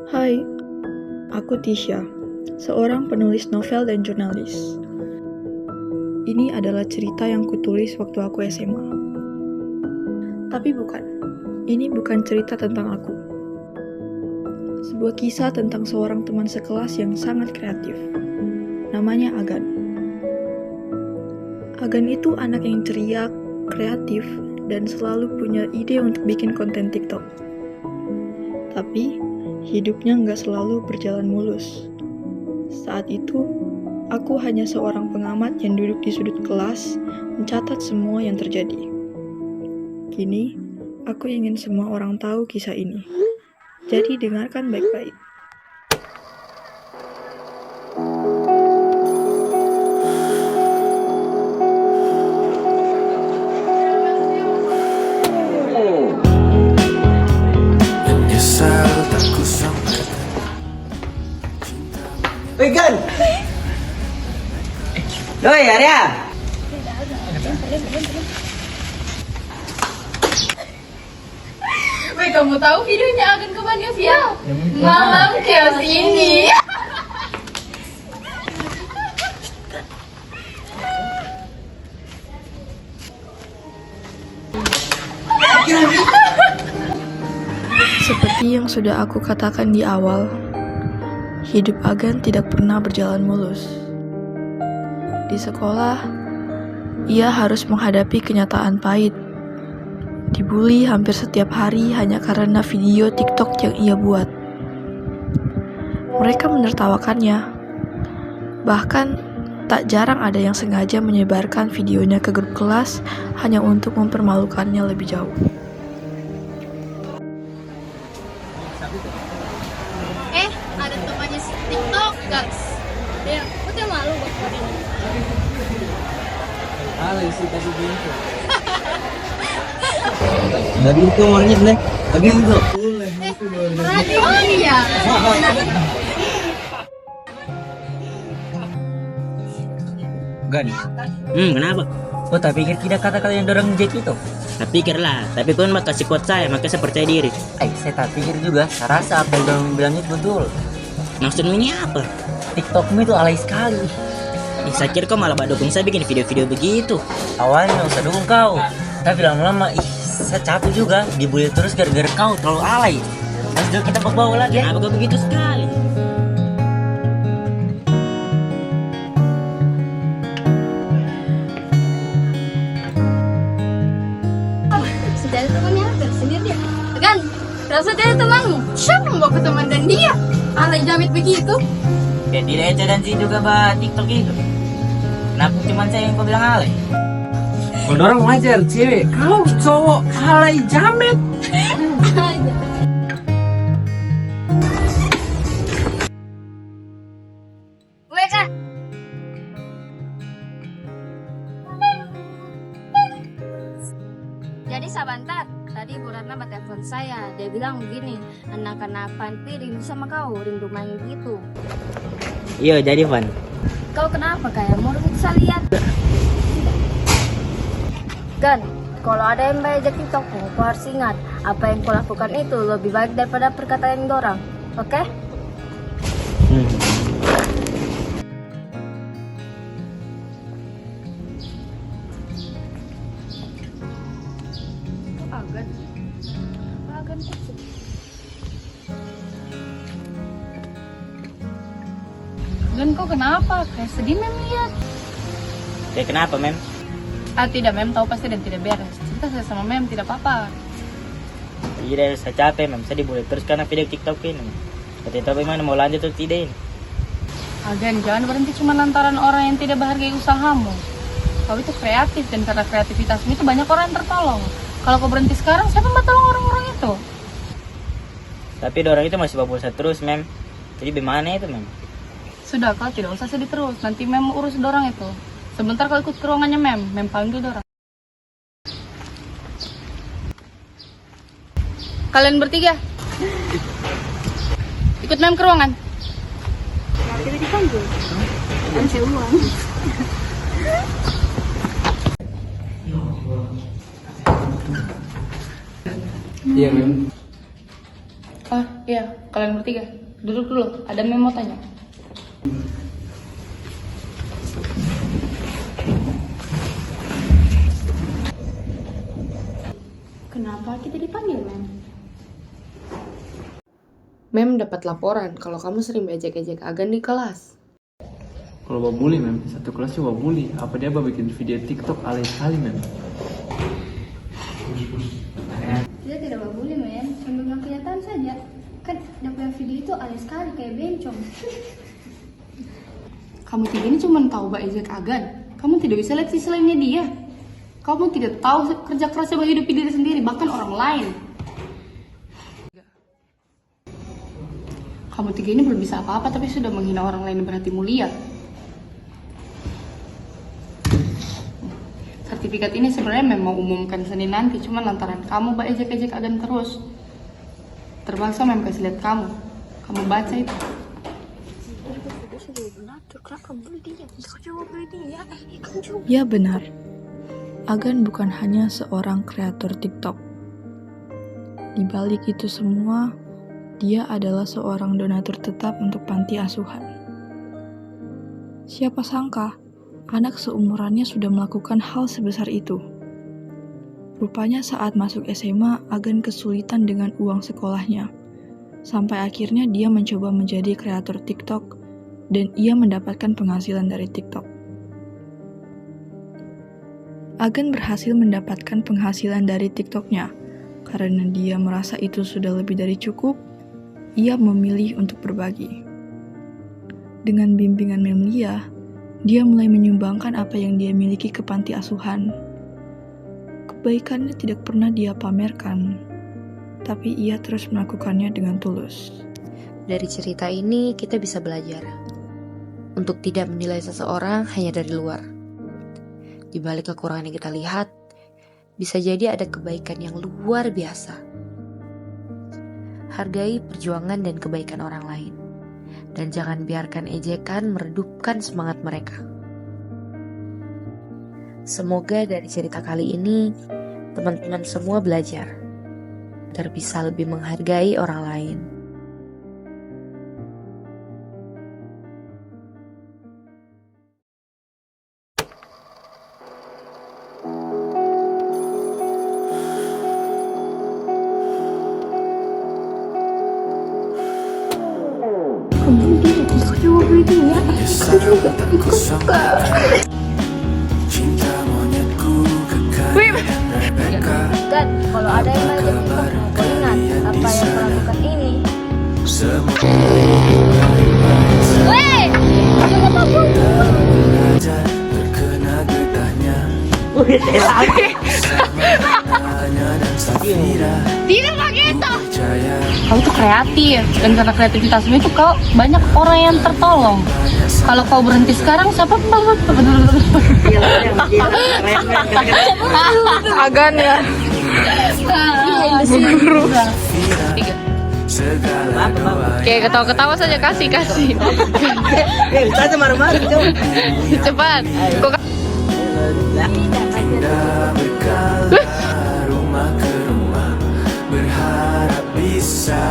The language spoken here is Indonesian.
Hai, aku Tisha, seorang penulis novel dan jurnalis. Ini adalah cerita yang kutulis waktu aku SMA. Tapi bukan, ini bukan cerita tentang aku. Sebuah kisah tentang seorang teman sekelas yang sangat kreatif. Namanya Agan. Agan itu anak yang ceria, kreatif, dan selalu punya ide untuk bikin konten TikTok. Tapi, hidupnya nggak selalu berjalan mulus. Saat itu, aku hanya seorang pengamat yang duduk di sudut kelas, mencatat semua yang terjadi. Kini, aku ingin semua orang tahu kisah ini. Jadi dengarkan baik-baik. Woi Gan. Doi Arya. Woi, kamu tahu videonya akan kemana Via? Malam chaos ini. Seperti yang sudah aku katakan di awal, hidup Agan tidak pernah berjalan mulus. Di sekolah, ia harus menghadapi kenyataan pahit. Dibully hampir setiap hari hanya karena video TikTok yang ia buat. Mereka menertawakannya. Bahkan, tak jarang ada yang sengaja menyebarkan videonya ke grup kelas hanya untuk mempermalukannya lebih jauh. Ada temannya si TikTok, guys. Dia, aku tuh malu buat ini. Sih tadi gitu. Dari itu orangnya nih. Lagi itu. Oh iya. Gan. Kenapa? Oh, tak pikir tidak kata-kata yang dorong Jack itu. Tak pikirlah, tapi kau bakal kasih kuat saya, makanya saya percaya diri. Saya tak pikir juga. Saya rasa apa yang dorong bilang itu betul. Maksudmu ini apa? TikTokmu itu alay sekali. Saya kira kau malah dukung saya bikin video-video begitu. Awalnya nggak usah dukung kau, tapi lama-lama saya capek juga dibully terus gara-gara kau terlalu alay. Terus juga kita bawa lagi. Kenapa kau begitu sekali? Sudah ada temannya, sendiri dia. Kan, rasa dia temanmu. Siapa yang bawa ke teman dan dia? Alay jamit begitu. Ya tidak aja dan sih juga TikTok itu. Kenapa cuma saya yang kau bilang alay? Kalau orang wajar cewek, kau cowok alay jamet. Mereka. Jadi sebentar, tadi Bu Ratna telepon saya. Dia bilang begini, anak-anak panti rindu sama kau, rindu main gitu. Iya, jadi Van. Kau kenapa kayak mau bisa lihat? Kan, kalau ada yang bayar TikTok, kau harus ingat apa yang kau lakukan itu lebih baik daripada perkataan yang orang. Oke? Agan Dan kau kenapa? Kayak sedih mem lihat. Ya kenapa, Mem? Tidak mem tahu pasti dan tidak beres. Cerita saya sama mem tidak apa-apa. Iya, saya capek, Mem. Saya dibully terus karena video TikTok ini. Saya tahu bagaimana mau lanjut atau tidak ini. Agan, jangan berhenti cuma lantaran orang yang tidak menghargai usahamu. Kau itu kreatif dan karena kreativitasmu itu banyak orang yang tertolong. Kalau kau berhenti sekarang, siapa mau tolong orang-orang itu? Tapi orang itu masih babulsa terus, Mem. Jadi bagaimana itu, Mem? Sudah, kau tidak usah sedih terus. Nanti mem urus dorang itu. Sebentar kau ikut ke ruangannya mem panggil dorang. Kalian bertiga, ikut mem ke ruangan. Tidak dipanggil. Kan saya uang. Iya mem. Oh iya, kalian bertiga duduk dulu, ada yang mau tanya. Kenapa kita dipanggil, Mem? Mem dapat laporan kalau kamu sering ejek-ejek Agan di kelas. Kalau wabuli mem, satu kelasnya wabuli. Apa dia bikin video TikTok alay sekali mem? Kita tidak boleh, Mem. Cuma bilang kenyataan saja. Kan yang video itu alay sekali kayak bencong. Kamu tiga ini cuma tahu ejek Agan. Kamu tidak bisa lihat sisi lainnya dia. Kamu tidak tahu kerja kerasnya menghidupi diri sendiri, bahkan orang lain. Kamu tiga ini belum bisa apa-apa, tapi sudah menghina orang lain berarti mulia. Sertifikat ini sebenarnya memang umumkan Senin nanti, cuma lantaran kamu ejek-ejek Agan terus. Terpaksa Mem kasih lihat kamu. Kamu baca itu. Ya benar, Agan bukan hanya seorang kreator TikTok. Di balik itu semua, dia adalah seorang donatur tetap untuk panti asuhan. Siapa sangka, anak seumurannya sudah melakukan hal sebesar itu. Rupanya saat masuk SMA, Agan kesulitan dengan uang sekolahnya. Sampai akhirnya dia mencoba menjadi kreator TikTok, dan ia mendapatkan penghasilan dari TikTok. Agan berhasil mendapatkan penghasilan dari TikToknya. Karena dia merasa itu sudah lebih dari cukup, ia memilih untuk berbagi. Dengan bimbingan Memlia, dia mulai menyumbangkan apa yang dia miliki ke panti asuhan. Kebaikannya tidak pernah dia pamerkan, tapi ia terus melakukannya dengan tulus. Dari cerita ini kita bisa belajar untuk tidak menilai seseorang hanya dari luar. Di balik kekurangan yang kita lihat, bisa jadi ada kebaikan yang luar biasa. Hargai perjuangan dan kebaikan orang lain, dan jangan biarkan ejekan meredupkan semangat mereka. Semoga dari cerita kali ini, teman-teman semua belajar agar bisa lebih menghargai orang lain. Dan kalau ada yang main TikTok, kau ingat apa yang kau lakukan ini. Weh, jangan mabuk. Tidak begitu. Kau tuh kreatif, dan karena kreativitasmu itu kau banyak orang yang tertolong. Kalau kau berhenti sekarang, siapa? Agan ya. Tiga. Oke, ketawa-ketawa saja, kasih. Saya marah-marah Cepat. Kok Rumah ke rumah berharap bisa